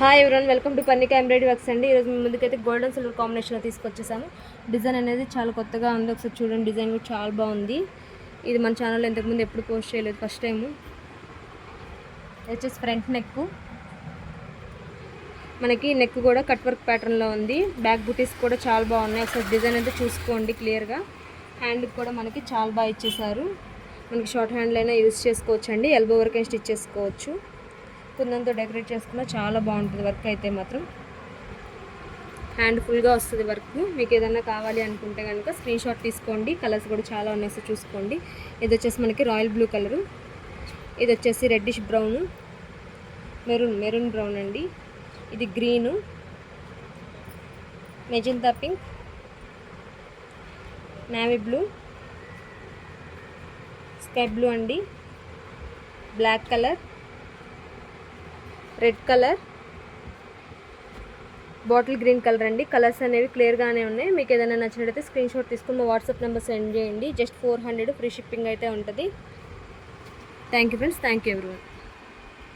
Hi everyone, welcome to Parnika embroidery works అండి. ఈరోజు మీ ముందుకైతే గోల్డెన్ సిల్వర్ కాంబినేషన్లో తీసుకొచ్చేసాము. డిజైన్ అనేది చాలా కొత్తగా ఉంది. ఒకసారి చూడండి, డిజైన్ కూడా చాలా బాగుంది. ఇది మన ఛానల్లో ఇంతకుముందు ఎప్పుడు పోస్ట్ చేయలేదు, ఫస్ట్ టైము. వచ్చేసి ఫ్రంట్ నెక్, మనకి నెక్ కూడా కట్ వర్క్ ప్యాటర్న్లో ఉంది. బ్యాక్ బూటీస్ కూడా చాలా బాగున్నాయి. ఒకసారి డిజైన్ అయితే చూసుకోండి క్లియర్గా. హ్యాండ్కి కూడా మనకి చాలా బాగా ఇచ్చేసారు. మనకి షార్ట్ హ్యాండ్లో అయినా యూజ్ చేసుకోవచ్చు అండి, ఎల్బో వరకు అయినా స్టిచ్ చేసుకోవచ్చు. కుందంతో డెకరేట్ చేసుకున్నా చాలా బాగుంటుంది. వర్క్ అయితే మాత్రం హ్యాండ్ ఫుల్గా వస్తుంది వర్క్. మీకు ఏదైనా కావాలి అనుకుంటే కనుక స్క్రీన్ షాట్ తీసుకోండి. కలర్స్ కూడా చాలా ఉన్నాయి, సో చూసుకోండి. ఇది వచ్చేసి మనకి రాయల్ బ్లూ కలరు, ఇది వచ్చేసి రెడ్డిష్ బ్రౌన్, మెరూన్ బ్రౌన్ అండి, ఇది green, magenta pink, navy blue, sky blue అండి, black colour, red colour, bottle green colour అండి. కలర్స్ అనేవి క్లియర్గానే ఉన్నాయి. మీకు ఏదైనా నచ్చినట్టయితే స్క్రీన్ షాట్ తీసుకుని మా వాట్సాప్ నెంబర్ సెండ్ చేయండి. జస్ట్ 400 ఫ్రీ షిప్పింగ్ అయితే ఉంటుంది. Thank you friends, thank you everyone.